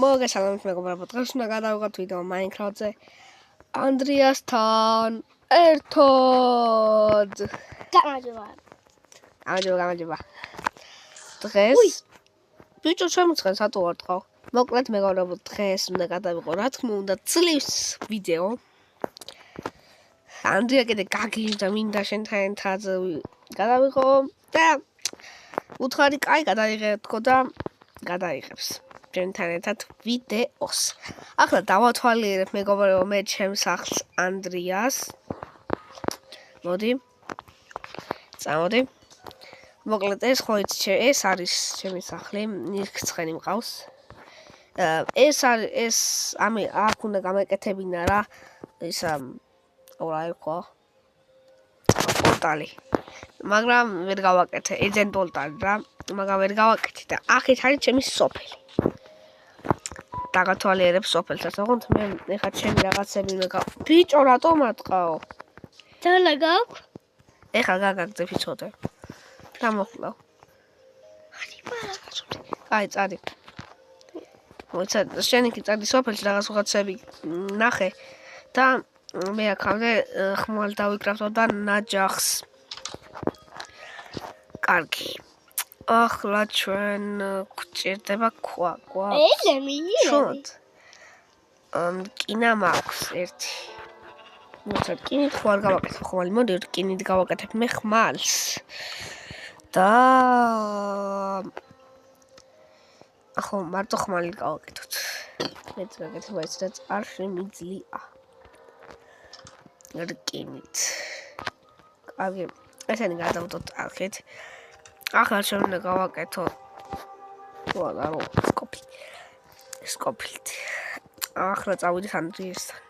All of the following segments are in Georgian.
მოგესალმებით მეგობრებო, დღეს უნდა გადავიღოთ ვიდეო Minecraft-ზე ანდრიასთან ერთად. გამარჯობა. დღეს ბიჭო შემოწყენ სათუ არ ტყავ. მოკლედ მეგობრებო, დღეს უნდა გადავიღო, რა თქმა უნდა, წლის ვიდეო. ანდრია კიდე გაგიჟდა მინდა შენთან ერთად გადავიღო და უთხარი კაი გადაიღეთქო და გადაიღებს. შენთან ერთად ვიდეოს. ახლა დავათვალიერებ მეგობრებო მე ჩემს სახლს ანდრიას. მოდი. წამოდი. მოკლედ ეს ხო იცი ეს არის ჩემი სახლი, ნიხცხენი მყავს. ეს ამი აქ უნდა გამეკეთებინა რა ის რა იყო პორტალი. მაგრამ ვერ გავაკეთე, ეძენ პორტალი რა, მაგრამ ვერ გავაკეთე და აქეთ არის ჩემი სოფელი. დაგათვალიერებ სოფელსაც, ოღონდ მე ეხა ჩემი რაღაცები უნდა ბიჭო რატომ ატყაო? დალა გაქვს? ეხა გაგაგძებ იცოდე. გამოხლავ. აი წადი. მოიცა შენ იქ წადი სოფელში რაღაც ვიღაცები ნახე და მე აქამდე ხმალ დავიკრავდო და ნაჯახს. კარგი. ახლა ჩვენ გვჭირდება ქვა. ელემი. რკინა მაქვს ერთი. მოიცა რკინით ხო არ გავაკეთებ ხმალი, მოდი რკინით გავაკეთებ მე ხმალს. და ახლა მარტო ხმალი გავაკეთოთ. მეც გაკეთება ის და არ შემიძლია. რკინით. კარგი, ესენი გადავდოთ აქეთ. ახლა ჩვენ უნდა გავაკეთოთ ვარო სკოპილით. ახლა წავიდეთ ანდრიასთან.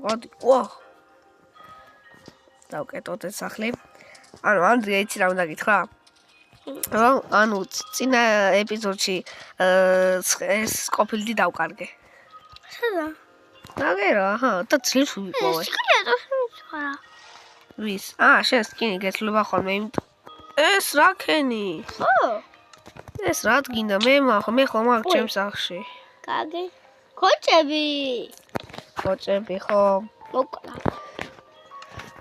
მოდი, დავკეთოთ ეს სახლი. ანუ ანდრია იცი რა უნდა გითხრა? ანუ წინა ეპიზოდში ეს სკოპილდი დავკარგე. სადა? დაგერა, აჰა, და ძლივს ვიყავე. ვის? შენ სკინი გეცლობა ხოლმე, იმიტომ ეს რა ქენი? ხო. ეს რა გინდა? მე ხომ აქ ჩემს სახლში. კარგი. კოჭები ხო. მოკლა.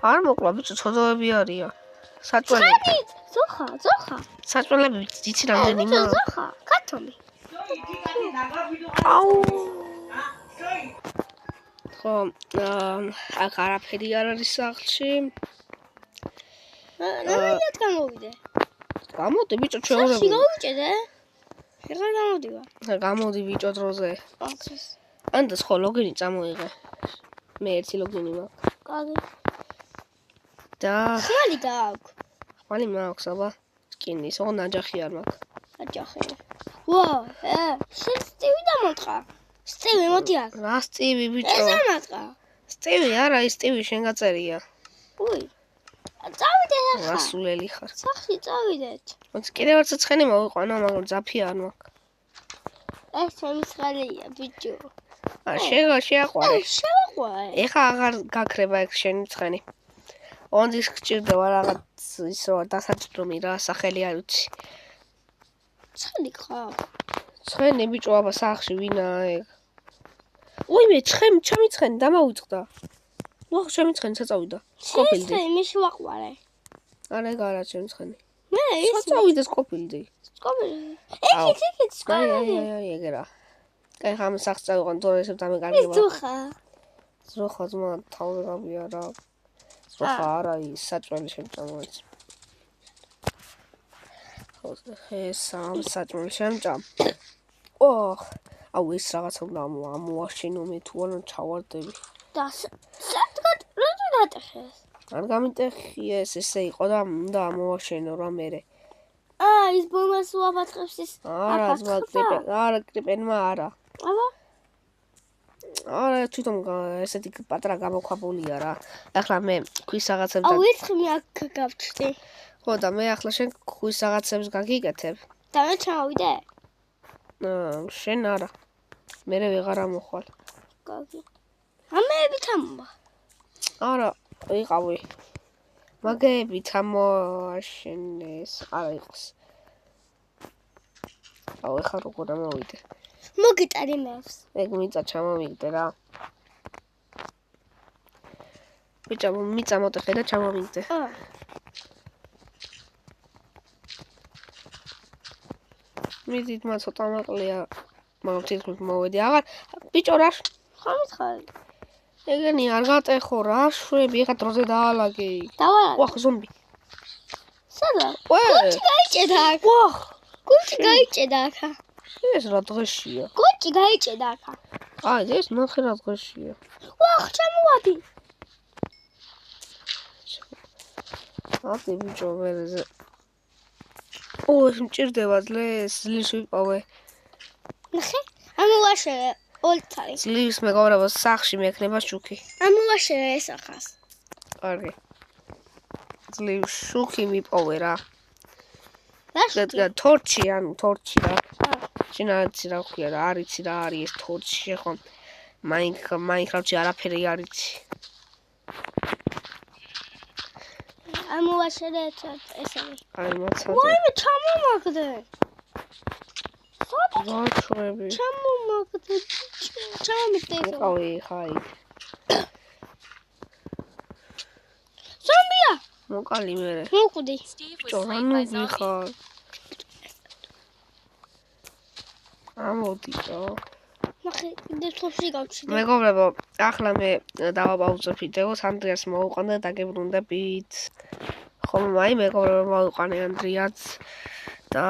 არ მოკლა, ბიჭო, ცოდოები არიან. საჭველი. ზოხა. საჭველები იცი რამდენი მაქვს? ზოხა, კათოლი. აუ. ხო, აქ არაფერი არ არის სახლში. ნამდვილად გამოვიდე. გამოდი ბიჭო, ჩვეულებრივ. სახლში გავუჭედე? შეგარ გამოდივა. გამოდი ბიჭო დროზე. ანდა ხო ლოგინი წამოიღე. მე ერთი ლოგინი მაქვს. კარგი. და ხმალი გაქვს. ხმალი მაქვს, აბა. სკინის, ოღონდ ნაჯახი არ მაქვს. ნაჯახი. შენ სტივი დამოტყა. სტივი მოდი აქ. რა სტივი ბიჭო? ეს ამატყა. სტივი არა, ის სტივი შენ გაწერია. უი. წავიდეთ ახლა. რასულელი ხარ. სახში წავიდეთ. მოდი კიდევ ერთ ცხენი მოვიყვანო, მაგრამ ძაფი არ მაქვს. ეს ჩემი ცხენია, ბიჭო. შეაყვარე. შევაყვარე. ეხა აღარ გაქრება ეგ შენი ცხენი. ოღონდ ის გჭირდება რაღაც ის რა დასაჭრომი რა, სახელი არ ვიცი. ცხენი ხარ. ცხენი ბიჭო, აბა სახში ვინაა ეგ? უიმე, ჩემი ცხენი დამავიწყდა. ჩემი ცხენი საწავიდა. სკოპილდი. მე შევაყვარე. არა, ეგ არა ჩემი ცხენი. მე ის საწავიდა სკოპილდი. სკოპილდი. ეკით სკოპილდი. აი, ეგ რა. კაი, ხამ სახს წავიღონ, თორე ესე დამეკარგება. ზოხა ძმა თავრაბია რა. ზოხა არა, ის საჭველი შემჭამოიც. ხო, ეს საჭველი შემჭამ. აუ, ეს რაღაცა უნდა ამოაშენო მე თუ არა ჩავარდები. და სადგად რა დატეხეს? არ გამიტეხიეს, ესე იყო და უნდა ამოაშენო რა მერე. ის ბომბას უაფათხებს ის. არა, კრიპენმა არა. აბა? არა, თვითონ ესეთი პატრა გამოქვაბულია რა. ახლა მე ქვის რაღაცებს ერთხელ მე აქ გავჩდი. ხო და მე ახლა შენ ქვის რაღაცებს გაგიკეთებ. და მე ჩავიდე? შენ არა. მე ვეღარ ამოხვალ. კარგი. ამეებით ამბა. არა, ვიყავი. მაგეებით ამოაშენეს, არა იყოს. ეხა როგორ ამოვიდე. მოგიტარი მეებს. ეგ მიწა ჩამოვიგდე რა. ბიჭო, მიწა მოტეხე და ჩამოვიგდე. მიდით მა ცოტა მაყლია. მაგრამ თითქმის მოვედი. აღარ ბიჭო რა ხომითხარი. ეგენი არ გატეხო რა შვები, ეხა დროზე დაალაგე. დავალაგე. ვახ ზომბი. სადა? ყვე. გუჩი გაიჭედა აქ. ვახ. გუჩი გაიჭედა აქ. ეს რა დღეშია? გუჩი გაიჭედა აქ. აი ეს ნახე რა დღეშია. ვახ ჩამოვადი. ატი ბიჭო ვერზე. ო ეს მჭირდება ძლეს, ძლივს ვიპოვე. ნახე? ამოვაშერე ოლთარი. ძლივს მეგობრებო სახში მექნება შუქი. ამოვაშერე ეს ახას. კარგი. ძლივს შუქი მიპოვე რა. რა? თორჩი, ანუ თორჩი რა. შინაარიცი რა ქვია რა, არიცი რა არის ეს თორჩი ხო? მაინკრაფტში არაფერი არიცი. ამოვაშერე ესე. აი მოცადე. ვაიმე ჩამომაგდე. ვაჩვები. ჩამომაგდე. ჩამომიგდე. იყავი ხაი. ზომბია. მოკალი მერე. მოკვდი. ბიჭო რა ნუგიხარ? ამოდიო. ნახე, კიდე თოფში გავჩიდე. მეგობრებო, ახლა მე დავაპაუზო ვიდეოს, ანდრიას მოვუყანე და დაგებრუნდებით. ხომ აი მეგობრებო მოვუყანე ანდრიას და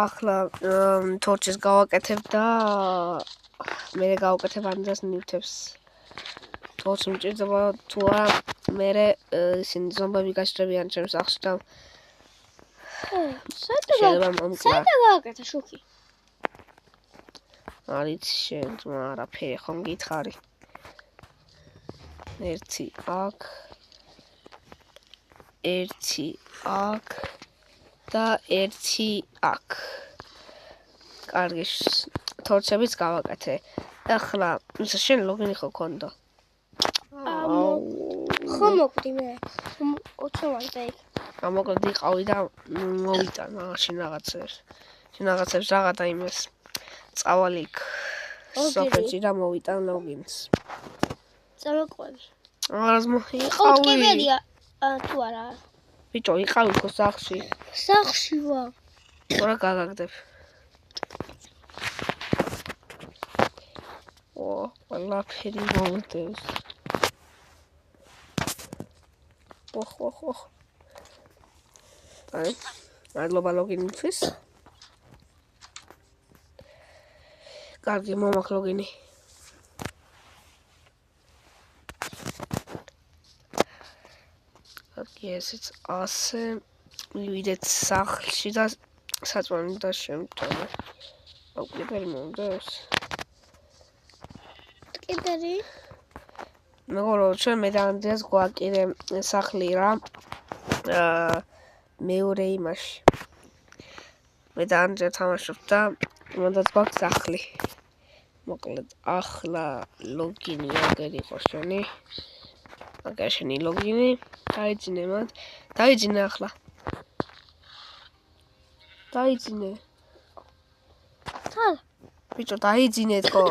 ახლა თორჩის გავაკეთებ და მე გავაკეთებ ანდრიას ნივთებს. თორჩი მჭირდება თუ არა მე ისინი ზომბები გაჩრდებიან ჩემს სახლში და საერთოდ გავაკეთე შუქი. არიცი შენ არაფერი ხომ გითხარი. ერთი აქ და ერთი აქ. კარგი თორჩებიც გავაკეთე. ახლა შენ ლოგინი ხო ქონდა? ხო მოკვდი მე. 20-მდე. გამოკლდი იყავი და მოვიტანა შენ რაღაცებს. შენ რაღაცებს რაღა და იმეს წავალი სოფელში და მოვიტან ლოგინს. წამოყვები. აღარს მოიყავი. ოქტიმერია თუ არა. ბიჭო, იყავი ხო სახში? სახში ვარ. რა გაგაგდებ? ყველაფერი მომდევს. ოხ. აი, მადლობა ლოგინისთვის. კარგი მომაქვს ლოგინი. კარგი ესეც ასე მივიდეთ სახლში და საწვავი და შემტოვე. ოქტიმერი მომდევს. კიბერი? მეგობრებო, ჩვენ მე და ანდრიას გვააკირე სახლი რა. მეორე იმაში. მე და ანდრია თამაშობთ და მანდაც გვაქვს სახლი. მოკლედ, ახლა ლოგინი აგერ იყო შენი. აგერ შენი ლოგინი. დაიძინე მათ. დაიძინე ახლა. დაიძინე. თალ. ბიჭო, დაიძინე თქო.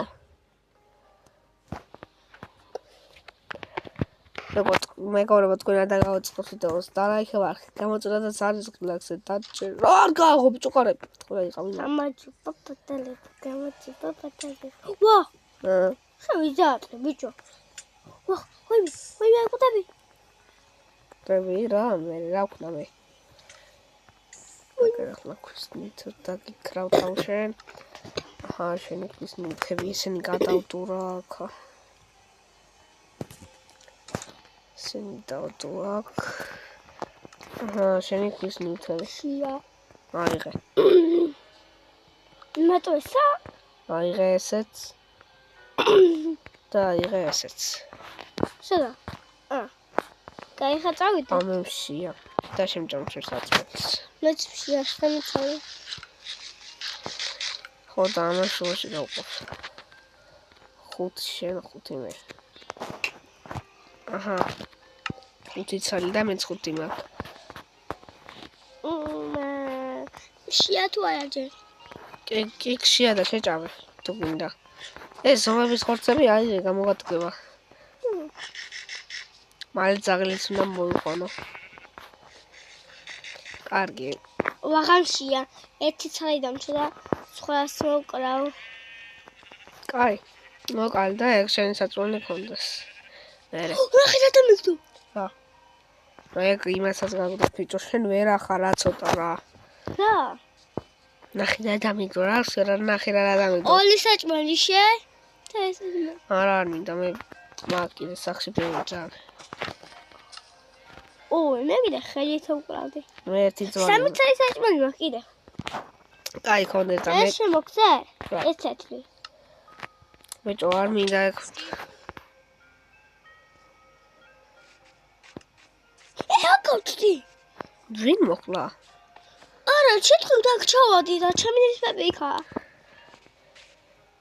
მეგობრებო, თქვენ არ დაგავიწყოთ ვიდეოს და ლაიქებ არხი. გამოწოდათ არის გლაქსე და რა არ გააღო ბიჭო ყარები. თქვენ იყავი. გამაჯობა პატალები, გამაჯობა პატალები. ვა! შევიძაატე ბიჭო. ვა, ვაი ყუტები. ტები რა, მე რა ვქნა მე. ახლა ქუსნით და გიქრავ თავშენ. აჰა, შენი ქუსნითები ისინი გადავდურა აქ. ისინი დავდო აქ. აჰა, შენი ქუსნითები. შია. აიღე. მარტო ესა? აიღე ესეც. და აიღე ესეც. შედა. გაიხა წავიდე. ამემშია. და შემჭამჭირ საწმელს. მეც შია შემიცავი. ხო და ამაშუაში გავყოფ. 5 შენ 5 მე. აჰა. 5 ცალი და მეც 5 მაქვს. შია თუ არა ჯერ? კიქშია და შეჭამე თუ გინდა. ეს ზომების ხორცები არის გამოგადგება. მალე ძაღლიც უნდა მოიყვანო. კარგი. ვაღამშია ერთი ცალი დამჭა და სხვას მოკრავ. კაი. მოკალ და ეგ შენი საწვენი ქონდეს. მერე. რა ხიდა დამიგდო? რა. ეგ იმასაც გაგვდა ბიჭო, შენ ვერ ახარ რა ცოტა რა. რა? ნახე და დამიგდო რა, რა ნახე რა დამიგდო. ორი საჭმელი შე? და ეს არა არ მინდა მე მაგ კიდე სახში ბევრჯან. მე კიდე ხელით უკრავდი. მე ერთი ძვალი. სამი ცალი საჭმელი მაქვს კიდე. კაი ხონდეს და მე ეს შემოგწე? რა. ეს ცეთლი. ბიჭო არ მინდა ეგ. რა გავწდი? ვინ მოხლა? არა, შეთქვი და ჩავადი და ჩემი ნისბები იქაა.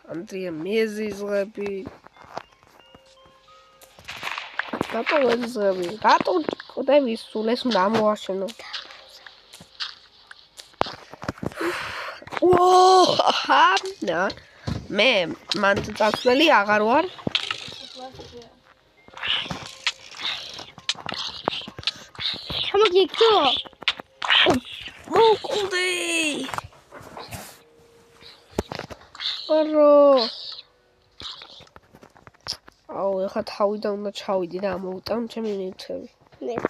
ანდრია მეზიზღები. რატო მეზიზღები? რატო კოდები სულ ეს უნდა ამოვაშენო? ნა მე მან წაწველი აღარ ვარ. ჩამოგიგდო? მოკვდი. ორო. აუ, ეხა თავიდან უნდა ჩავიდი და ამოვიტან ჩემი ნივთები. მეც.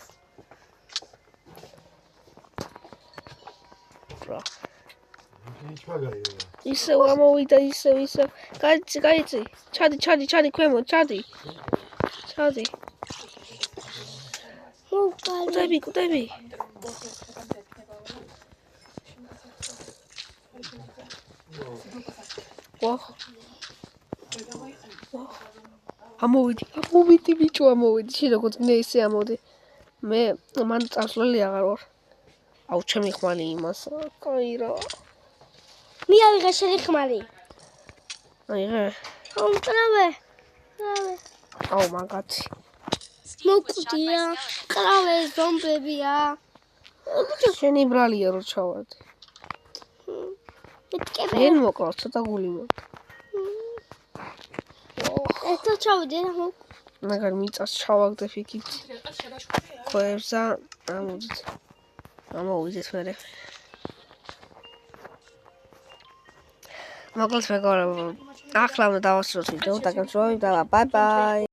რა. ჩაგაი. ისევ ამოვიდა, ისევ. გაიცი. ჩადი, ქვემოთ, ჩადი. მოკალი. კუდები. ვაჰ. ამოვიდი ბიჭო, ამოვიდი. შენ როგორც მე ისე ამოვიდი. მე მან წასვლელი აღარ ვარ. აუ, ჩემი ხმალი იმას. კაი რა. მიავიღე შენი ხმალი. აიღე. აუ, კრავე. აუ, მაგათი. მოკვდია. კრავე ზომბებია. შენი ბრალია რო ჩავარდი. მეთქები. ვერ მოკლავს, ცოტა გული მაქვს. ეს ჩავიდე და მოკ. მაგარ მიწას ჩავაგდებ იქით. ქვევს და ამოვიდეთ მერე. მოკლედ მეგობრებო, ახლა უნდა დავასრულოთ ვიდეო და გასწრებით და ბაი ბაი.